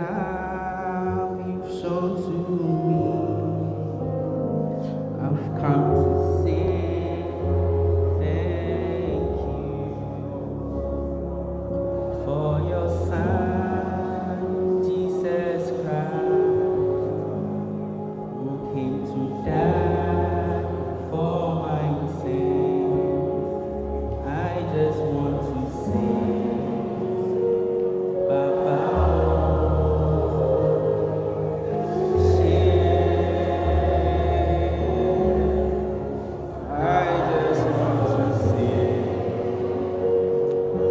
love you've shown to me, I've come to say thank you for your Son, Jesus Christ, who came to die for my sins. I just want to say, Baba, I just want to say,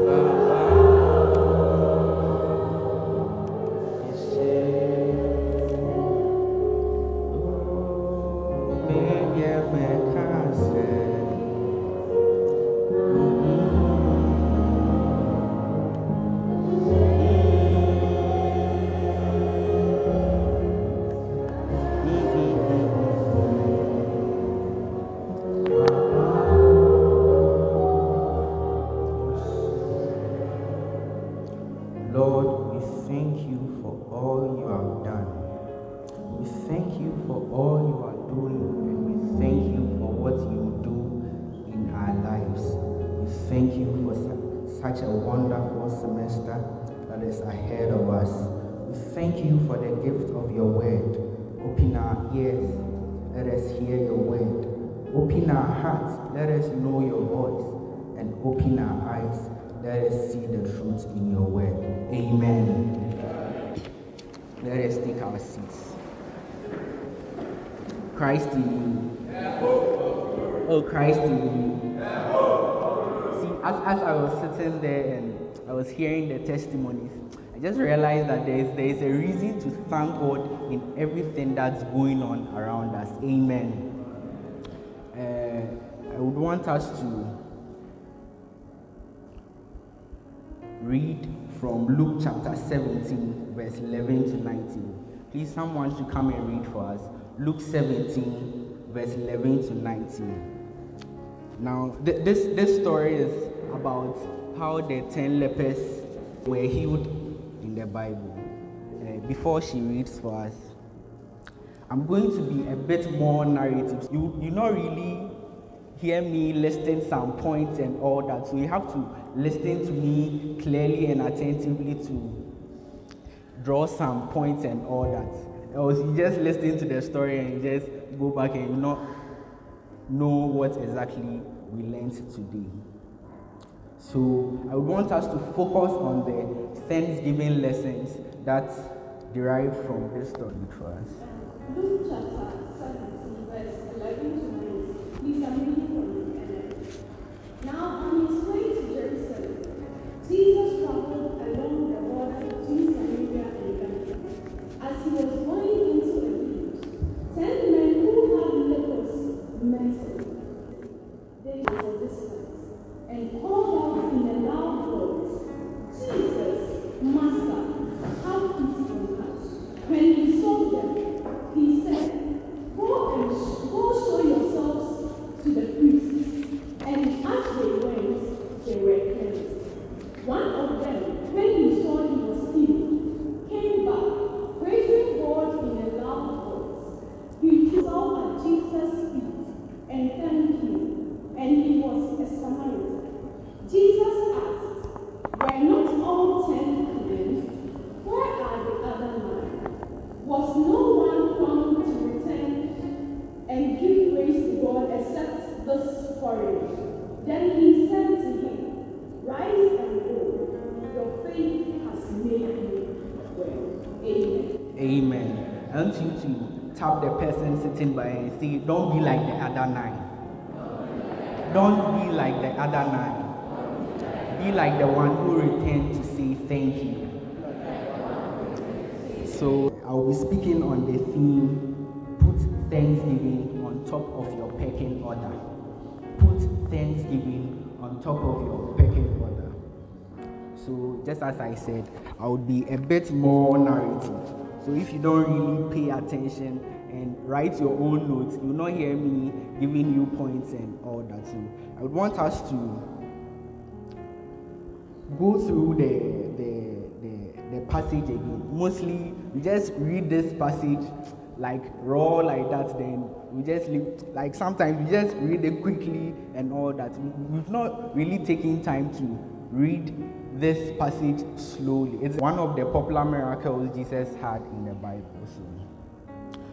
Baba, oh, baby, I can't say. Lord, we thank you for all you have done. We thank you for all you are doing, and we thank you for what you will do in our lives. We thank you for such a wonderful semester that is ahead of us. We thank you for the gift of your word. Open our ears, let us hear your word. Open our hearts, let us know your voice. And open our eyes, let us see the truth in your word. Amen. Let us take our seats. Christ in you. Oh, Christ in you. See, as I was sitting there and I was hearing the testimonies, I just realized that there is a reason to thank God in everything that's going on around us. Amen. I would want us to read from Luke chapter 17, verse 11 to 19. Please, someone should come and read for us. Luke 17, verse 11 to 19. Now, this story is about how the 10 lepers were healed in the Bible. Before she reads for us, I'm going to be a bit more narrative. You not really hear me listing some points and all that, so you have to listen to me clearly and attentively to draw some points and all that. Else you just listen to the story and just go back and you not know what exactly we learned today. So I would want us to focus on the Thanksgiving lessons that derive from this story for us. Luke chapter 17, verse 11 to 19. Please, I'm reading from the NIV. Now, on his way to Jerusalem, Jesus traveled along the border between Samaria and Galilee. As he was going into a village, 10 men who had leprosy met him. They were for distance and called out in a loud voice, "Jesus, Master, have pity on us." When he saw them, he said, Go show yourselves to the priests." And as they went, they were cleansed. One of them, when he saw he was healed, came back, praising God in a loud voice. He fell at Jesus' feet and thanked him, and he was a Samaritan. Jesus asked, "Were not all 10 cleansed? Where are the other 9? Was no one found to return and give praise to God except this foreigner?" Then he said to him, "Rise and go. Your faith has made you well." Amen. Amen. I want you to tap the person sitting by and say, "Don't be like the other 9. Don't be like the other 9. Be like the one who returned to say thank you." So I'll be speaking on the theme, put Thanksgiving on top of your pecking order. Put Thanksgiving on top of your pecking order. So just as I said, I would be a bit more narrative. So if you don't really pay attention and write your own notes, you'll not hear me giving you points and all that. So I would want us to go through the the passage again. Mostly we just read this passage like raw like that, then we just leave. Like sometimes we just read it quickly and all that. We've not really taken time to read this passage slowly. It's one of the popular miracles Jesus had in the Bible.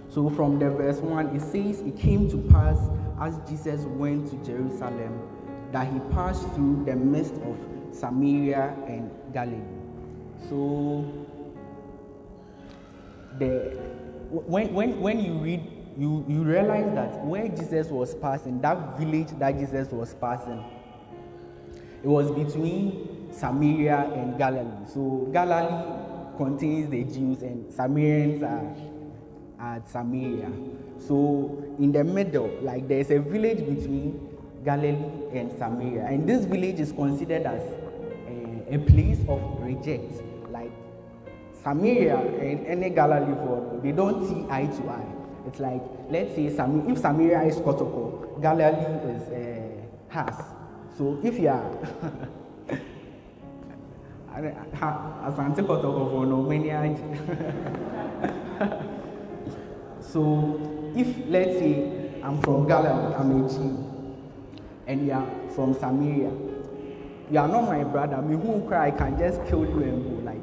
So from the verse 1, it says, it came to pass as Jesus went to Jerusalem that he passed through the midst of Samaria and Galilee. So when you read, you realize that where Jesus was passing, that village that Jesus was passing, it was between Samaria and Galilee. So Galilee contains the Jews and Samaritans are at Samaria. So in the middle, like there's a village between Galilee and Samaria, and this village is considered as a place of reject. Like Samaria and any Galilee, they don't see eye to eye. It's like, let's say if Samaria is Kotoko, Galilee is Has. So if you are Asante Kotoko for no many So if, let's say, I'm from Galilee, I'm a Jew, and you are from Samaria, you are not my brother, me who cry, I can just kill you and go. Like,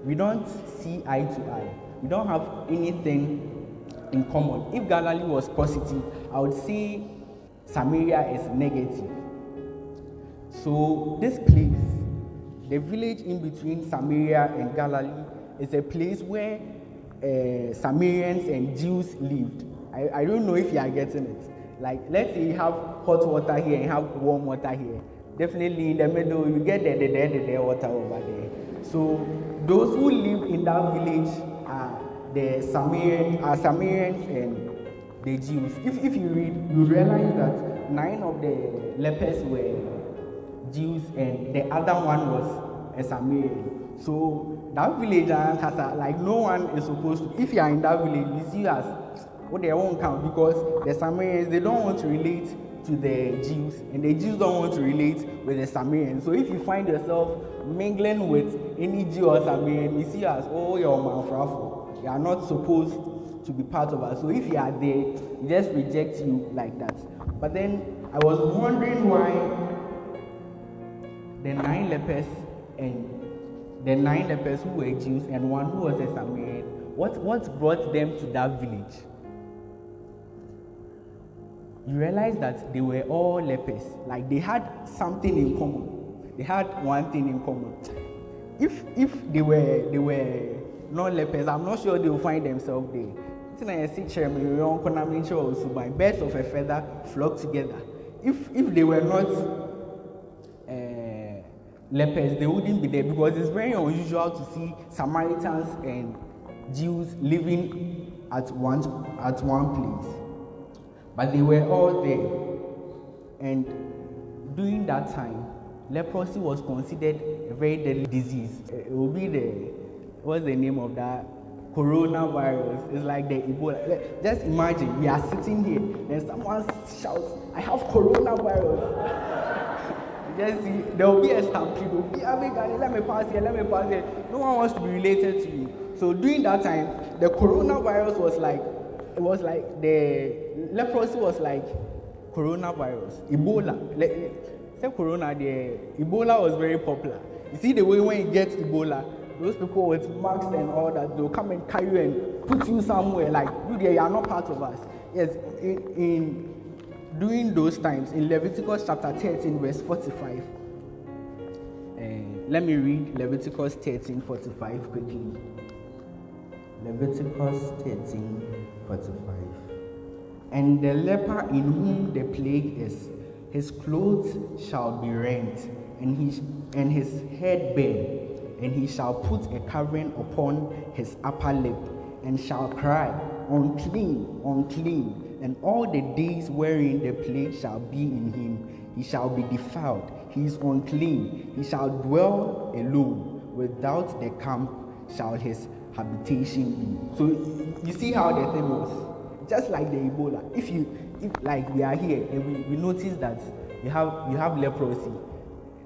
we don't see eye to eye. We don't have anything in common. If Galilee was positive, I would say Samaria is negative. So this place, the village in between Samaria and Galilee, is a place where Samaritans and Jews lived. I don't know if you are getting it. Like, let's say you have hot water here and have warm water here. Definitely in the middle, you get the water over there. So those who live in that village are the Samaritans and the Jews. If you read, you realize that 9 of the lepers were Jews and the other one was a Samaritan. So that village has like no one is supposed to. If you are in that village, you see as what they won't count, because the Samaritans, they don't want to relate to the Jews, and the Jews don't want to relate with the Samaritans. So if you find yourself mingling with any Jew or Samaritan, you see as, oh, you're manfrafo. You are not supposed to be part of us. So if you are there, you just reject you like that. But then I was wondering why the 9 lepers who were Jews and one who was a Samaritan, what brought them to that village? You realize that they were all lepers. Like, they had something in common. They had one thing in common. If they were not lepers, I'm not sure they will find themselves there. Birds of a feather flock together. If they were not lepers, they wouldn't be there, because it's very unusual to see Samaritans and Jews living at one place. But they were all there, and during that time, leprosy was considered a very deadly disease. It will be what's the name of that? Coronavirus. It's like the Ebola. Just imagine, we are sitting here, and someone shouts, "I have coronavirus." Just see, there will be a stampede. Let me pass here. No one wants to be related to you. So during that time, the coronavirus was like, the leprosy was like coronavirus. Ebola. Say corona, the Ebola was very popular. You see the way when you get Ebola, those people with masks and all that, they'll come and carry you and put you somewhere. Like, you are not part of us. Yes, during those times, in Leviticus chapter 13, verse 45. Let me read Leviticus 13, 45 quickly. Leviticus 13, 45. And the leper in whom the plague is, his clothes shall be rent, and his head bare, and he shall put a covering upon his upper lip, and shall cry, "Unclean, unclean." And all the days wherein the plague shall be in him, he shall be defiled. He is unclean. He shall dwell alone. Without the camp shall his habitation be. So you see how the thing was. Just like the Ebola. If like we are here and we notice that you have leprosy,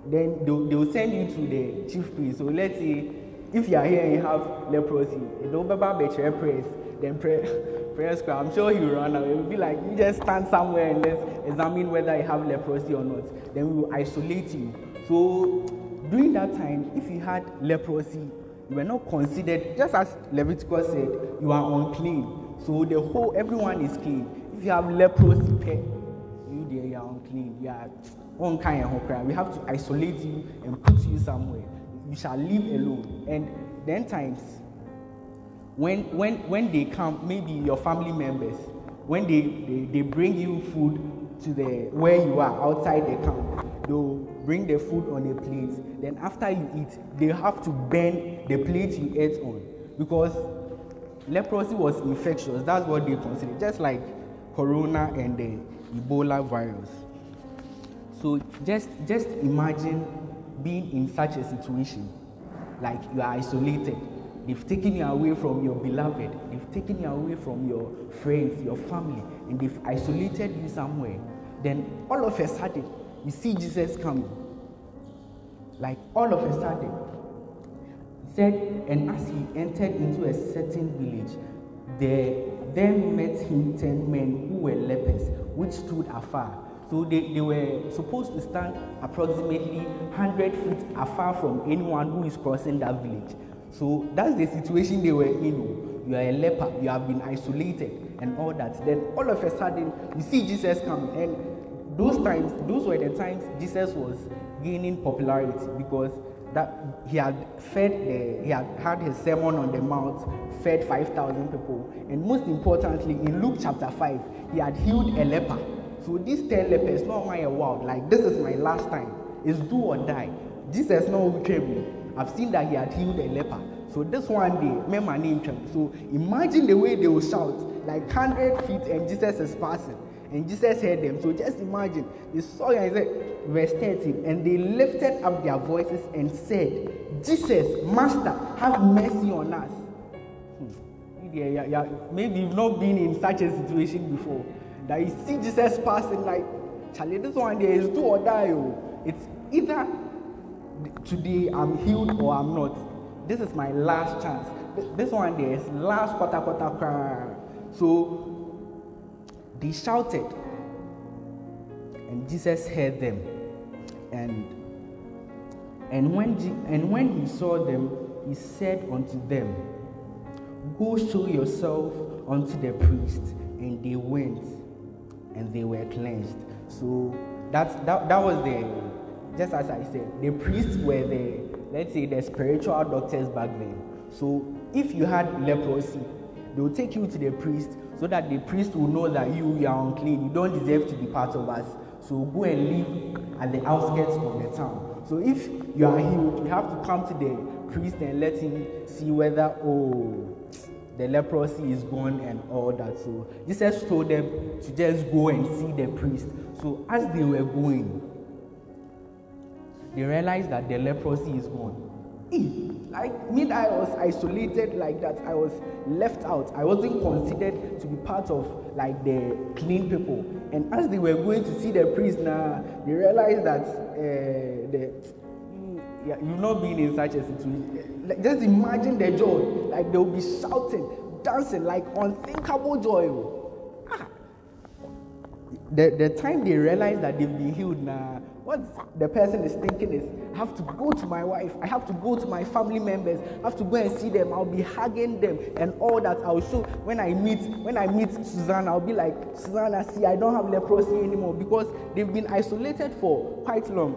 then they will send you to the chief priest. So let's say if you are here and you have leprosy, you don't better prayers, then prayer square. I'm sure he will run away. It will be like you just stand somewhere and let's examine whether you have leprosy or not. Then we will isolate you. So during that time, if you had leprosy, you were not considered, just as Leviticus said, you are unclean. So everyone is clean. If you have leprosy, you are unclean. You are unkind and crime. We have to isolate you and put you somewhere. You shall live alone. And then times when they come, maybe your family members, when they bring you food to where you are outside the camp, they'll bring the food on a plate. Then after you eat, they have to burn the plate you ate on, because leprosy was infectious. That's what they consider, just like corona and the Ebola virus. So just imagine being in such a situation, like you are isolated. They've taken you away from your beloved. They've taken you away from your friends, your family, and they've isolated you somewhere. Then all of a sudden, you see Jesus coming. Like all of a sudden, he said, and as he entered into a certain village, there met him 10 men who were lepers, which stood afar. So they were supposed to stand approximately 100 feet afar from anyone who is crossing that village. So that's the situation they were in. You are a leper, you have been isolated and all that. Then all of a sudden, you see Jesus coming. And those were the times Jesus was gaining popularity, because that he had had his sermon on the mount, fed 5,000 people. And most importantly, in Luke chapter 5, he had healed a leper. So these 10 lepers, not my wow, like this is my last time. It's do or die. Jesus no came. I've seen that he had healed a leper. So this one day, my name came. So imagine the way they will shout, like 100 feet, and Jesus is passing. And Jesus heard them. So just imagine, they saw him, and said, verse 13, and they lifted up their voices and said, Jesus, Master, have mercy on us. Yeah. Maybe you've not been in such a situation before, that you see Jesus passing, like, Charlie, this one day is do or die. It's either today I'm healed or I'm not. This is my last chance. This one day is last quarter. So they shouted, and Jesus heard them. And when he saw them, he said unto them, go show yourself unto the priest. And they went, and they were cleansed. So that was just as I said, the priests were let's say the spiritual doctors back then. So if you had leprosy, they will take you to the priest, so that the priest will know that you are unclean, you don't deserve to be part of us. So go and live at the outskirts of the town. So if you are healed, you have to come to the priest and let him see whether the leprosy is gone and all that. So Jesus told them to just go and see the priest. So as they were going, they realized that the leprosy is gone. Like me, I was isolated like that. I was left out. I wasn't considered to be part of like the clean people. And as they were going to see the priest now, they realized that you've not been in such a situation. Like, just imagine the joy. Like they'll be shouting, dancing, like unthinkable joy. The time they realize that they've been healed now, what the person is thinking is, I have to go to my wife, I have to go to my family members, I have to go and see them, I'll be hugging them and all that. I'll show when I meet Susanna, I'll be like, Susanna, see, I don't have leprosy anymore, because they've been isolated for quite long.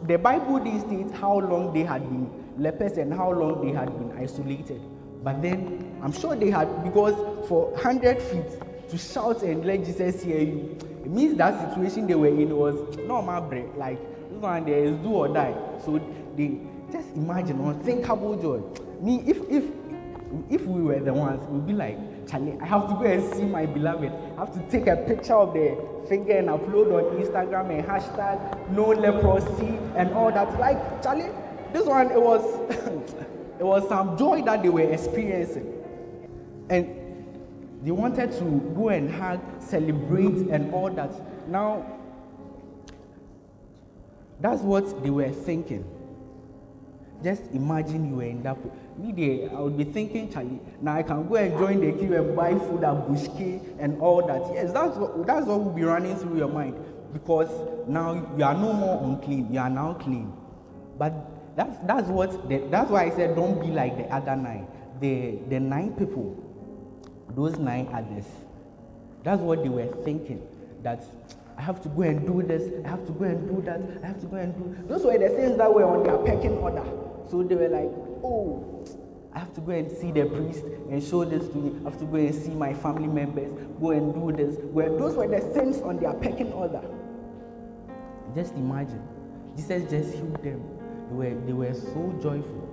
The Bible didn't state how long they had been lepers and how long they had been isolated. But then I'm sure they had, because for 100 feet to shout and let Jesus hear you, it means that situation they were in was normal break. Like this one there is do or die. So they just imagine unthinkable joy. Me, if we were the ones, we'd be like, Charlie, I have to go and see my beloved. I have to take a picture of the finger and upload on Instagram and hashtag no leprosy and all that. Like, Charlie, this one, it was it was some joy that they were experiencing. And they wanted to go and hug, celebrate, and all that. Now, that's what they were thinking. Just imagine you were in that. Me there, I would be thinking, Charlie. Now I can go and join the queue and buy food at Bushki and all that. Yes, that's what will be running through your mind, because now you are no more unclean. You are now clean. But that's why I said don't be like the other 9. The 9 people, those 9 others. That's what they were thinking. That I have to go and do this, I have to go and do that, I have to go and do. Those were the things that were on their pecking order. So they were like, oh, I have to go and see the priest and show this to me. I have to go and see my family members, go and do this. Those were the things on their pecking order. Just imagine. Jesus just healed them. They were so joyful.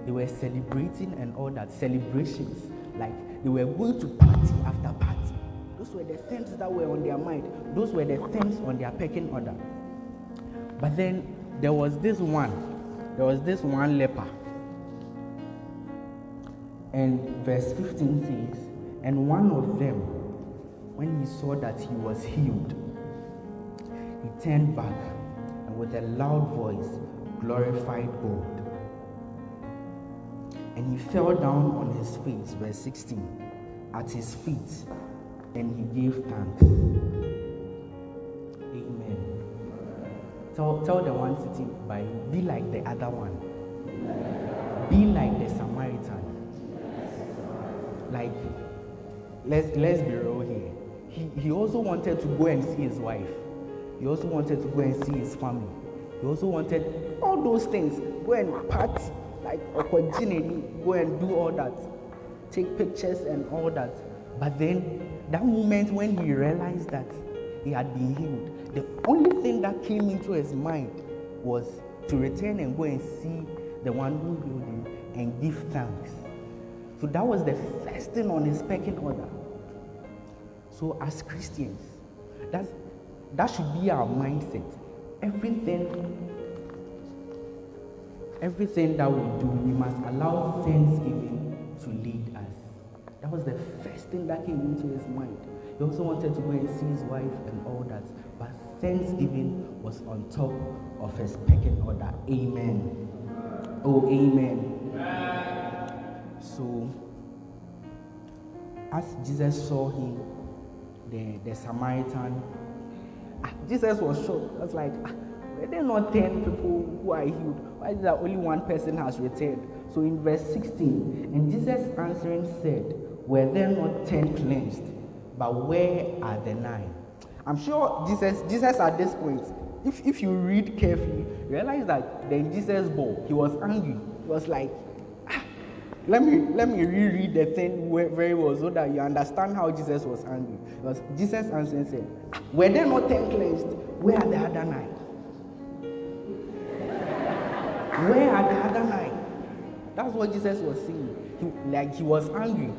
They were celebrating and all that. Celebrations. Like they were going to party after party. Those were the things that were on their mind. Those were the things on their pecking order. But then there was this one leper. And verse 15 says, and one of them, when he saw that he was healed, he turned back and with a loud voice glorified God. And he fell down on his face, verse 16, at his feet, and he gave thanks. Amen. Tell the one sitting by you, be like the other one. Be like the Samaritan. Like, let's be real here. He also wanted to go and see his wife. He also wanted to go and see his family. He also wanted all those things. Go and party, like opportunity, go and do all that. Take pictures and all that. But then, that moment when he realized that he had been healed, the only thing that came into his mind was to return and go and see the one who healed him and give thanks. So that was the first thing on his pecking order. So as Christians, that should be our mindset. Everything that we do, we must allow thanksgiving to lead us. That was the first thing that came into his mind. He also wanted to go and see his wife and all that. But thanksgiving was on top of his pecking order. Amen. Oh, amen. So, as Jesus saw him, the Samaritan, Jesus was shocked. I was like, were there not 10 people who are healed? Why is it that only one person has returned? So in verse 16, and Jesus answering said, were there not 10 cleansed? But where are the 9? I'm sure Jesus at this point, if you read carefully, realize that then Jesus bowed. He was angry. He was like, let me reread the thing very well so that you understand how Jesus was angry. Because Jesus answered said, were there not 10 cleansed? Where are the other 9? Where are the other 9? That's what Jesus was saying. He was angry.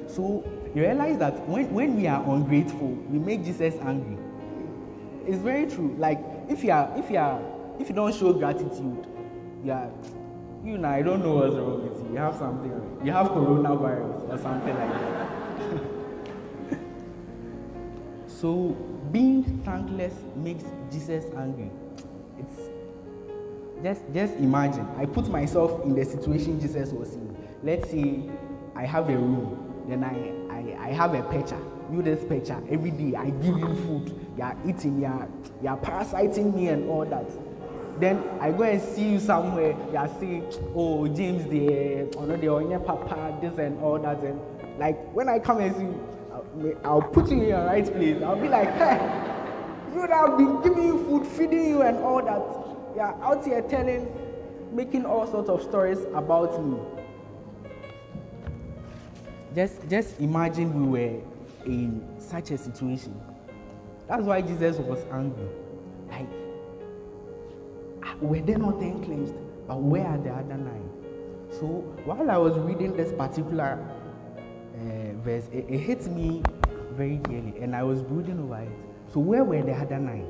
So you realize that when we are ungrateful, we make Jesus angry. It's very true. Like if you don't show gratitude, I don't know what's wrong with you. You have something. You have coronavirus or something like that. So being thankless makes Jesus angry. It's just imagine. I put myself in the situation Jesus was in. Let's say I have a room. Then I have a pitcher. You this pitcher every day. I give you food. You are eating. You are parasiting me and all that. Then I go and see you somewhere. You are saying, "Oh, James, the papa, this and all that." And like when I come and see you, I'll put you in your right place. I'll be like, "Hey, you would have been giving you food, feeding you, and all that. You are out here making all sorts of stories about me." Just imagine we were in such a situation. That's why Jesus was angry. Like, were there not 10 cleansed? But where are the other 9? So while I was reading this particular verse, it hit me very dearly, and I was brooding over it. So where were the other 9?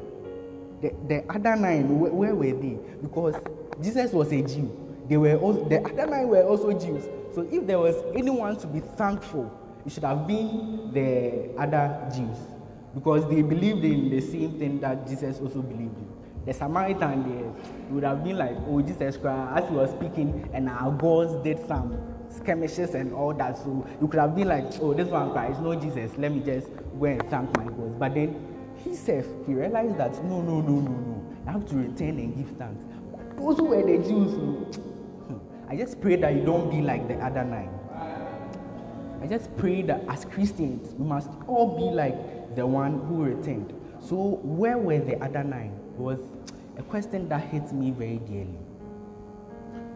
The other 9, where were they? Because Jesus was a Jew. The other 9 were also Jews. So if there was anyone to be thankful, it should have been the other Jews, because they believed in the same thing that Jesus also believed in. the Samaritan there would have been like, oh, Jesus Christ, as he was speaking, and our gods did some skirmishes and all that. So you could have been like, oh, this one Christ, no Jesus, let me just go and thank my gods. But then he realized that no, I have to return and give thanks. But those who were the Jews, I just pray that you don't be like the other 9. I just pray that as Christians, we must all be like the one who returned. So where were the other 9? Was a question that hit me very dearly.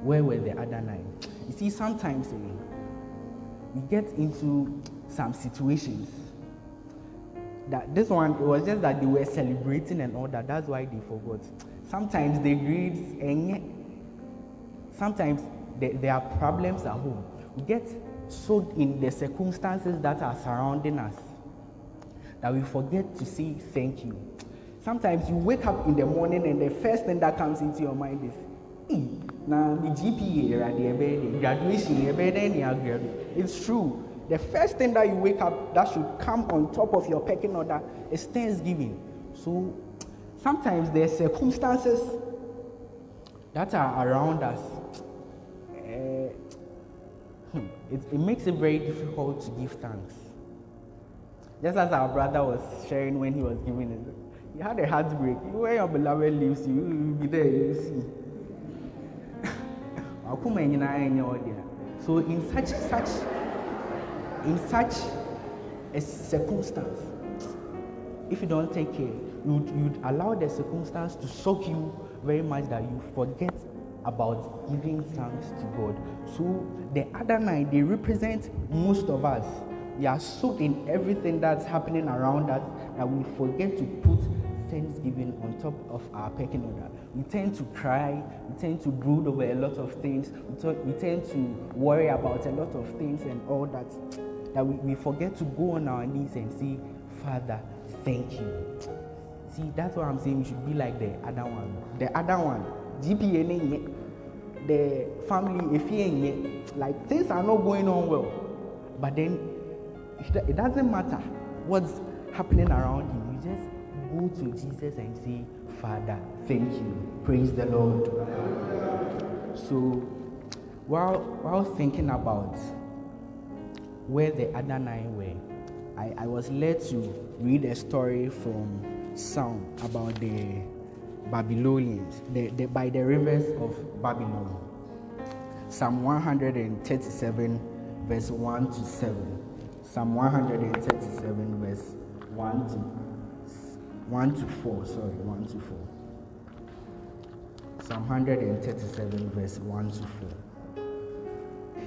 Where were the other 9? You see, sometimes we get into some situations that this one, it was just that they were celebrating and all that. That's why they forgot. Sometimes they greed, and sometimes there are problems at home. We get so in the circumstances that are surrounding us that we forget to say thank you. Sometimes you wake up in the morning and the first thing that comes into your mind is, now the GPA, graduation, it's true. The first thing that you wake up that should come on top of your pecking order is Thanksgiving. So sometimes there are circumstances that are around us. It makes it very difficult to give thanks. Just as our brother was sharing when he was giving it, he had a heartbreak. Where your beloved leaves you, you will be there, you will see. So in such a circumstance, if you don't take care, you'd allow the circumstance to soak you very much that you forget about giving thanks to God. So the other 9, they represent most of us. We are soaked in everything that's happening around us that we forget to put Thanksgiving on top of our pecking order. We tend to cry, we tend to brood over a lot of things, we tend to worry about a lot of things and all that, that we forget to go on our knees and say, Father, thank you. See, that's what I'm saying. We should be like the other one. The other one, GPA, the family, if like things are not going on well, but then it doesn't matter what's happening around you. You just go to Jesus and say, Father, thank you. Praise the Lord. So while thinking about where the other 9 were, I was led to read a story from Psalm about the Babylonians, by the rivers of Babylon. Psalm 137, verse 1 to 7. Psalm 137, verse 1 to 4. Sorry, 1 to 4. Psalm 137, verse 1 to 4.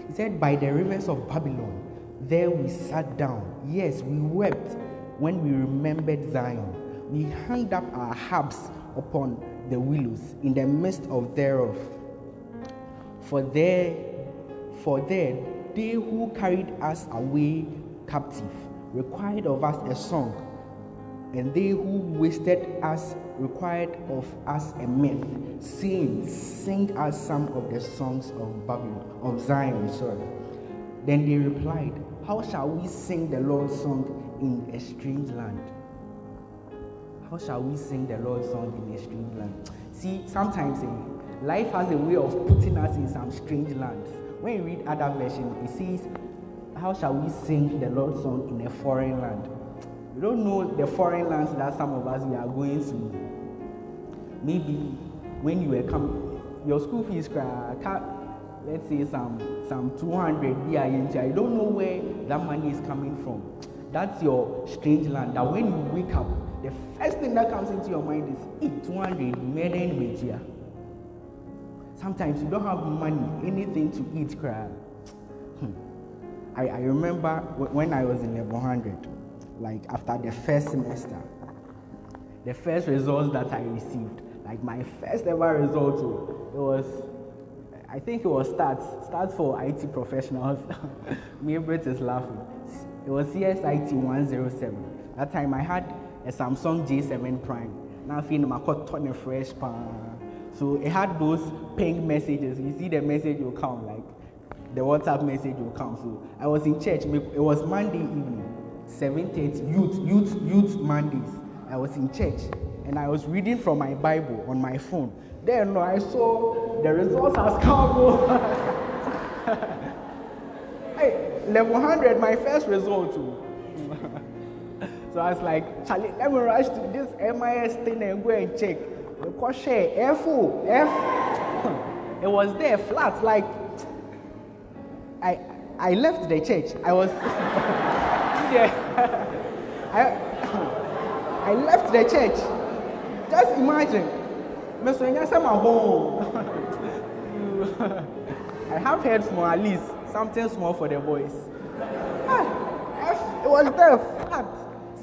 He said, by the rivers of Babylon, there we sat down. Yes, we wept when we remembered Zion. We hung up our harps upon the willows in the midst of thereof. For there they who carried us away captive required of us a song, and they who wasted us required of us a myth, saying, sing us some of the songs of Babylon, of Zion. Then they replied, how shall we sing the Lord's song in a strange land? How shall we sing the Lord's song in a strange land? See, sometimes life has a way of putting us in some strange lands. When you read other versions, it says, how shall we sing the Lord's song in a foreign land? You don't know the foreign lands that some of us we are going to. Maybe when you were coming, your school fees, let's say some 200 you don't know where that money is coming from. That's your strange land. That when you wake up, the first thing that comes into your mind is 200 million. Sometimes you don't have money, anything to eat. I remember when I was in level 100, like after the first semester, the first results that I received, like my first ever result, it was, I think it was stats for IT professionals. Milbert is laughing. It was CSIT 107. That time I had a Samsung J7 Prime. Now I feel I got ton of fresh pan. So it had those ping messages. You see the message will come, like the WhatsApp message will come. So I was in church. It was Monday evening, 7:30. Youth Mondays. I was in church, and I was reading from my Bible on my phone. Then I saw the results has come. Hey, level 100, my first result too. So I was like, Charlie, let me rush to this MIS thing and go and check. F. It was there flat. Like I left the church. I was yeah. I left the church. Just imagine. I have heard small, at least something small for the boys. F, it was there flat.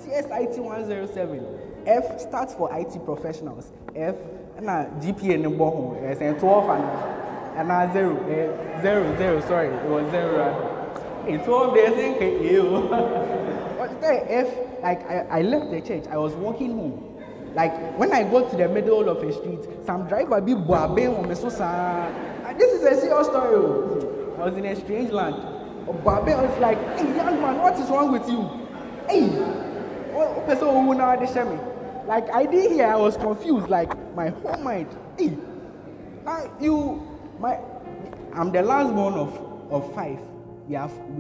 CSIT 107. F stands for IT professionals. F and GPA in the bottom. It's 12 and 0. Sorry, it was 0. In 12 days, but there F. Like I left the church. I was walking home. Like when I got to the middle of a street, some driver be boabe on me so this is a serious story. I was in a strange land. Boabe was like, "Hey young man, what is wrong with you? Hey, what person who now they share me?" Like I didn't hear. I was confused. Like my whole mind. Hey, I'm the last born of 5.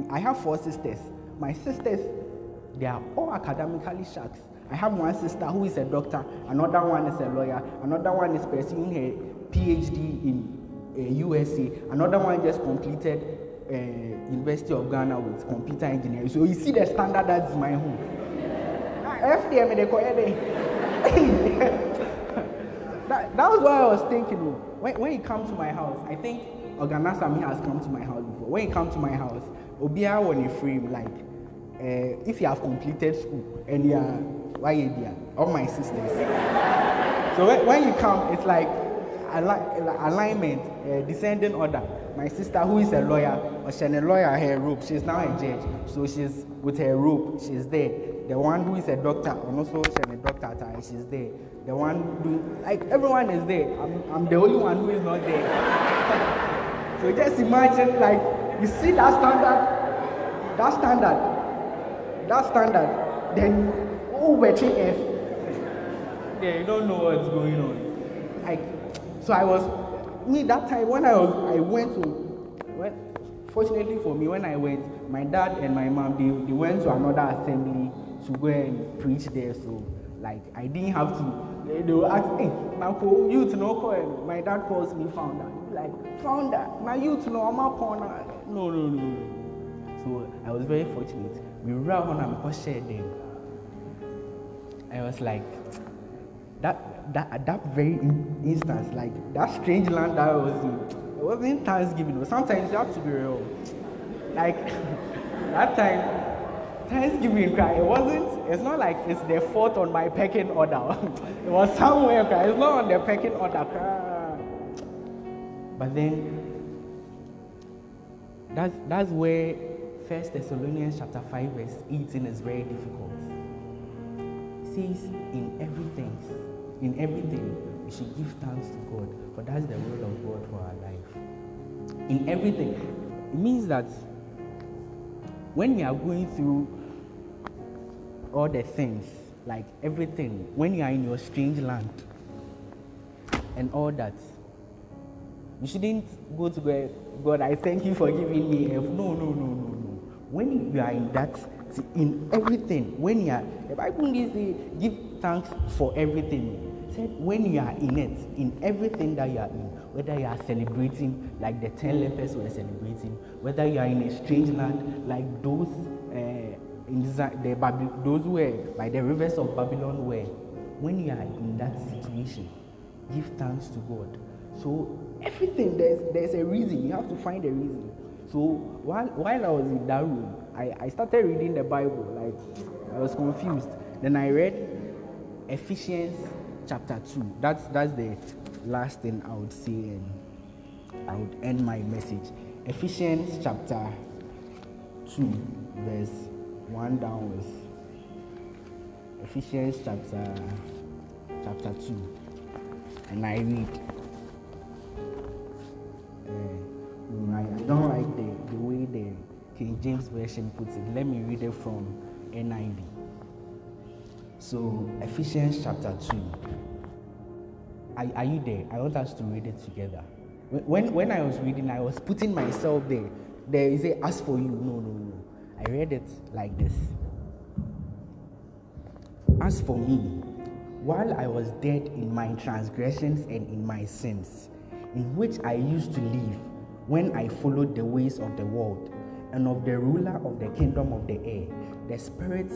I have 4 sisters. My sisters, they are all academically sharks. I have one sister who is a doctor, another one is a lawyer, another one is pursuing her PhD in USA, another one just completed University of Ghana with computer engineering. So you see the standard that's my home. FDM they call it. That was what I was thinking. When you come to my house, I think Oganasami has come to my house before. When you come to my house, Obia on a frame like if you have completed school and you are all my sisters. So when you come, it's like alignment, descending order. My sister, who is a lawyer, she's a lawyer, her robe. She's now a judge, so she's with her robe. She's there. The one who is a doctor, and also she's a doctor attire, she's there. The one who, like everyone is there. I'm the only one who is not there. So just imagine, like you see that standard. Then betray F. Yeah, you don't know what's going on. Like, so I was that time when I went to. Fortunately for me, when I went, my dad and my mom they went to another assembly to go and preach there. So like I didn't have to. They will ask, "Hey, now you to know call." My dad calls me founder. Like founder, now you to know I'm a corner. No. So I was very fortunate. We ran on and shared them. I was like, that very instance, like that strange land that I was in, it wasn't Thanksgiving. Sometimes you have to be real. Like that time, Thanksgiving, it's not like it's the 4th on my pecking order. It was somewhere, it's not on the pecking order. But then, that's where 1 Thessalonians chapter 5 verse 18 is very difficult. It says, in everything, we should give thanks to God, for that's the will of God for our life. In everything. It means that when you are going through all the things, like everything, when you are in your strange land and all that, you shouldn't go to God, I thank you for giving me F. No. When you are in that, in everything, when you are, the Bible says, give thanks for everything. It said, when you are in it, in everything that you are in, whether you are celebrating, like the 10 lepers were celebrating, whether you are in a strange land, like those those who were by the rivers of Babylon were, when you are in that situation, give thanks to God. So everything, there's a reason. You have to find a reason. So while I was in that room, I started reading the Bible. Like I was confused. Then I read Ephesians chapter 2. That's the last thing I would say, and I would end my message. Ephesians chapter 2, verse 1 downwards. Ephesians chapter 2, and I read. I don't like the way the King James Version puts it. Let me read it from NIV. So Ephesians chapter 2. Are you there? I want us to read it together. When I was reading, I was putting myself there. There is a as for you. No. I read it like this. As for me, while I was dead in my transgressions and in my sins, in which I used to live when I followed the ways of the world and of the ruler of the kingdom of the air, the spirit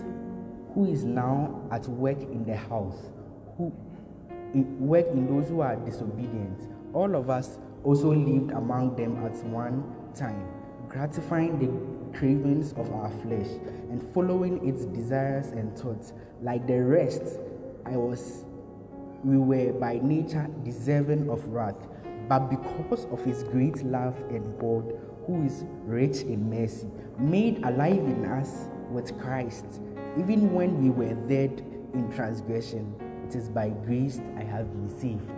who is now at work in the house, who work in those who are disobedient. All of us also lived among them at one time, gratifying the cravings of our flesh and following its desires and thoughts. Like the rest, we were by nature deserving of wrath, but because of his great love and God, who is rich in mercy, made alive in us with Christ, even when we were dead in transgression. It is by grace I have been saved.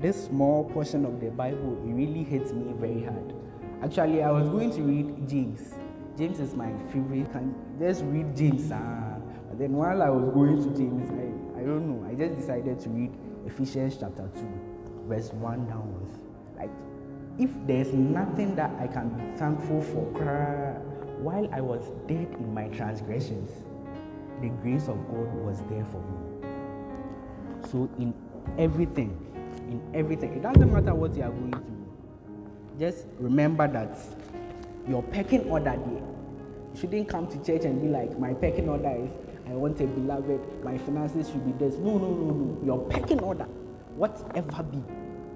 This small portion of the Bible, it really hits me very hard. Actually, I was going to read James. James is my favorite. Just read James. But then while I was going to James, I don't know. I just decided to read Ephesians chapter 2, verse 1 downwards. Like, if there's nothing that I can be thankful for, while I was dead in my transgressions, the grace of God was there for me. So in everything, it doesn't matter what you are going through. Just remember that your pecking order there. You shouldn't come to church and be like, my pecking order is, I want a beloved, my finances should be this. No. Your pecking order, whatever be,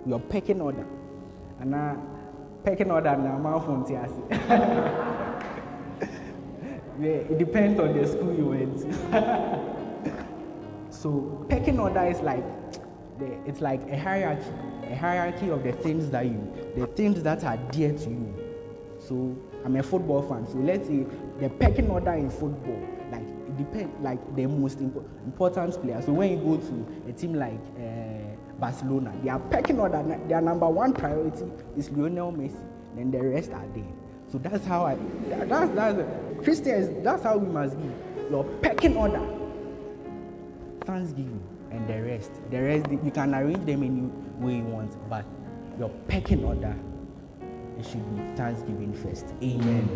your pecking order. And now, pecking order now, yeah, it depends on the school you went to. So pecking order is like it's like a hierarchy of the things that are dear to you. So I'm a football fan. So let's say the pecking order in football, like it depends, like the most important player. So when you go to a team like Barcelona, their pecking order, their number one priority is Lionel Messi. Then the rest are there. So that's how Christians, that's how we must be. Your pecking order, thanksgiving, and the rest you can arrange them any way you want, but your pecking order, it should be thanksgiving first. Amen.